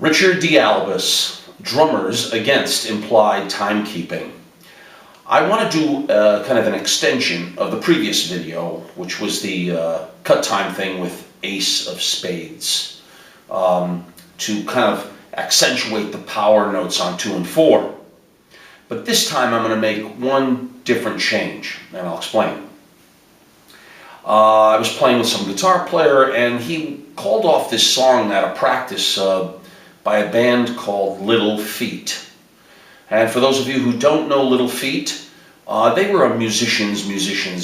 Richard D'Albus, Drummers Against Implied Timekeeping. I want to do kind of an extension of the previous video, which was the cut time thing with Ace of Spades, to kind of accentuate the power notes on 2 and 4. But this time I'm going to make one different change, and I'll explain. I was playing with some guitar player, and he called off this song at a practice by a band called Little Feat. And for those of you who don't know Little Feat, they were a musicians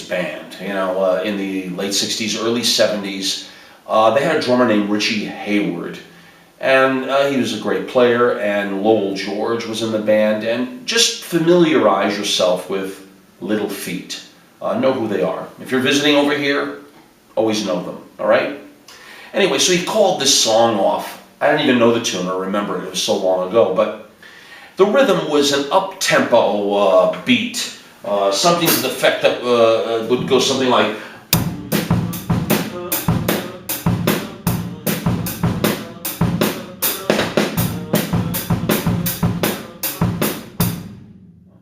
band, in the late 60s, early 70s. They had a drummer named Richie Hayward, and he was a great player, and Lowell George was in the band, and just familiarize yourself with Little Feat. Know who they are. If you're visiting over here, always know them, all right? Anyway, so he called this song off. I didn't even know the tune or remember it. It was so long ago, but the rhythm was an up-tempo beat, something to the effect that would go something like,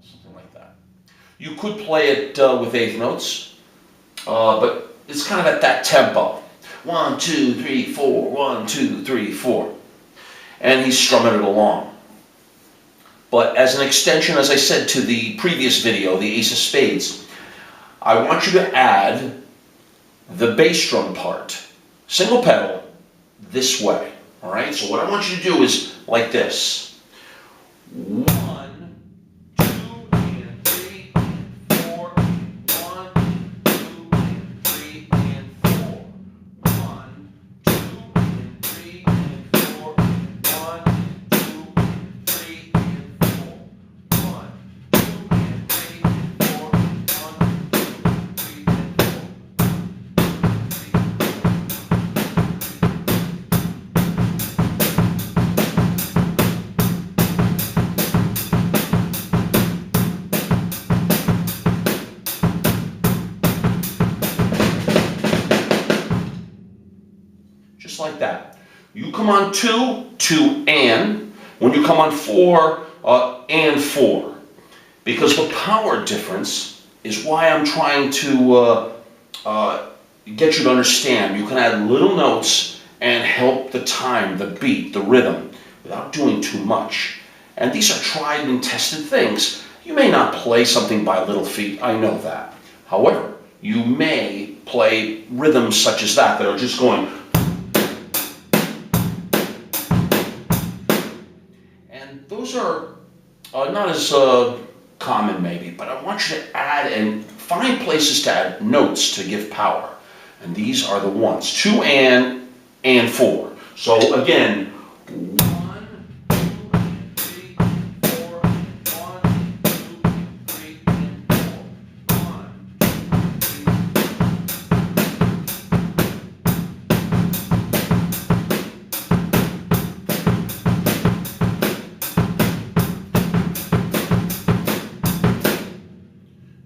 something like that. You could play it with eighth notes, but it's kind of at that tempo. 1, 2, 3, 4, 1, 2, 3, 4. And he's strumming it along. But as an extension, as I said, to the previous video, the Ace of Spades, I want you to add the bass drum part, single pedal, this way. All right? So what I want you to do is like this. 1, 2, and 3, and 4. 1, 2, and 3, and 4. 1, 2, and 3, and 4. 1, 2, and 3, and 4. 1, 2, and 3, and 4. 1, 2, 3, and 4. Just like that. You come on 2, 2, and. When you come on 4, and 4. Because the power difference is why I'm trying to get you to understand. You can add little notes and help the time, the beat, the rhythm, without doing too much. And these are tried and tested things. You may not play something by Little Feat, I know that. However, you may play rhythms such as that are just going. And those are not as common maybe, but I want you to add and find places to add notes to give power. And these are the ones, 2 and 4. So again, 1, 2, and 3, and 4, 1, 2, and 3, and 4. 1, 2,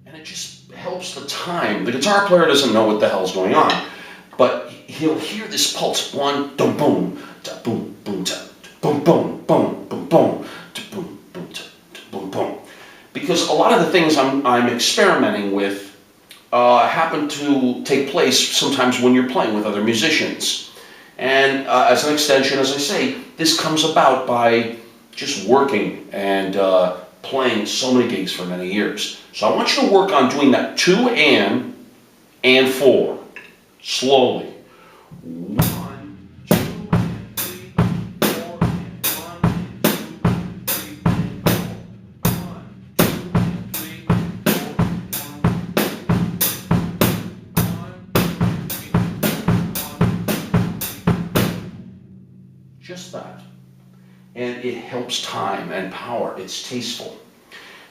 and it just helps the time. The guitar player doesn't know what the hell's going on, but he'll hear this pulse. 1, dum boom, da boom, boom, da boom, boom, boom, boom, boom, da boom, boom, da boom, boom. Because a lot of the things I'm experimenting with happen to take place sometimes when you're playing with other musicians. And as an extension, as I say, this comes about by just working and playing so many gigs for many years. So I want you to work on doing that 2 and 4, slowly. 1, 2, and 3, and 4, and 1, 2, and 3, and 4. 1, 2, and 3, and 4, 1, just that. And it helps time and power. It's tasteful.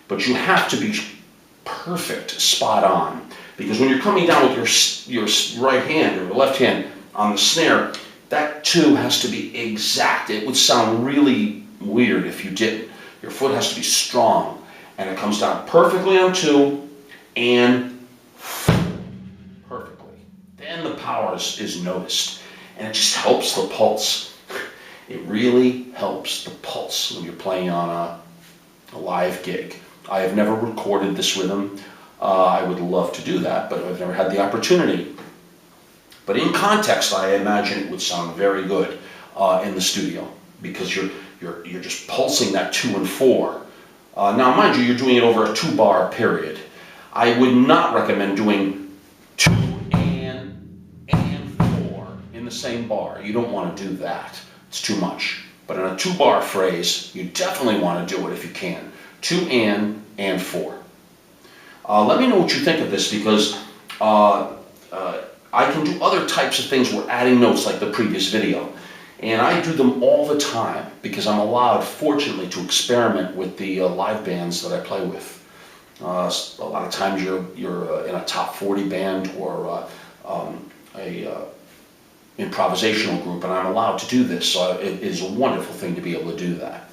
But you have to be perfect, spot on. Because when you're coming down with your right hand or your left hand on the snare, that 2 has to be exact. It would sound really weird if you didn't. Your foot has to be strong. And it comes down perfectly on 2 and perfectly. Then the power is noticed. And it just helps the pulse. It really helps the pulse when you're playing on a live gig. I have never recorded this rhythm. I would love to do that, but I've never had the opportunity. But in context, I imagine it would sound very good in the studio, because you're just pulsing that 2 and 4. Now, mind you, you're doing it over a 2-bar period. I would not recommend doing 2 and 4 in the same bar. You don't want to do that. It's too much. But in a 2-bar phrase, you definitely want to do it if you can. 2 and 4. Let me know what you think of this, because I can do other types of things. We're adding notes like the previous video. And I do them all the time because I'm allowed, fortunately, to experiment with the live bands that I play with. A lot of times you're in a top 40 band or a improvisational group, and I'm allowed to do this, so it is a wonderful thing to be able to do that.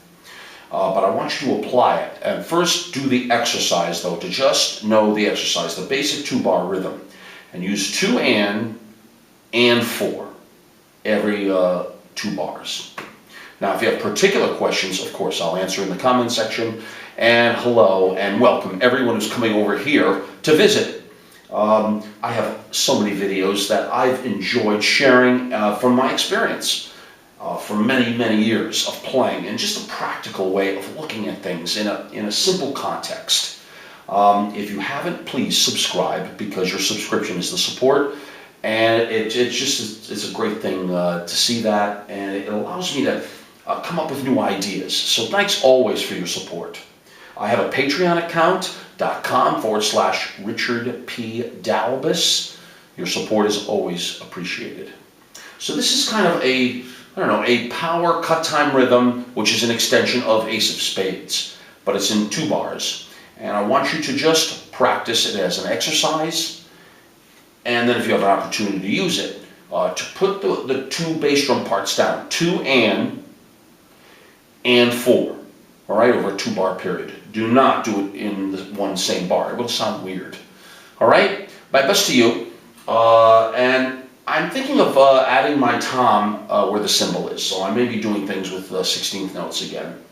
But I want you to apply it. And first do the exercise, though, to just know the exercise, the basic 2-bar rhythm. And use 2 and 4 every 2 bars. Now, if you have particular questions, of course, I'll answer in the comment section. And hello and welcome everyone who's coming over here to visit. I have so many videos that I've enjoyed sharing from my experience for many, many years of playing, and just a practical way of looking at things in a simple context. If you haven't, please subscribe, because your subscription is the support, and it's a great thing to see that, and it allows me to come up with new ideas. So thanks always for your support. I have a Patreon account.com/Richard P. Dalbus. Your support is always appreciated. So this is kind of a power cut time rhythm, which is an extension of Ace of Spades, but it's in 2 bars. And I want you to just practice it as an exercise, and then if you have an opportunity to use it, to put the 2 bass drum parts down, 2 and 4, all right, over a 2-bar period. Do not do it in the one same bar. It will sound weird. All right, my best to you. And I'm thinking of adding my tom where the cymbal is, so I may be doing things with 16th notes again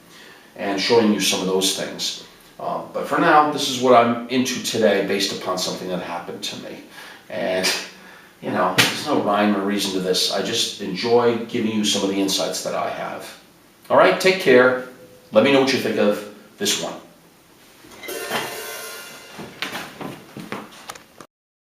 and showing you some of those things. But for now, this is what I'm into today, based upon something that happened to me. And, there's no rhyme or reason to this. I just enjoy giving you some of the insights that I have. All right, take care. Let me know what you think of this one.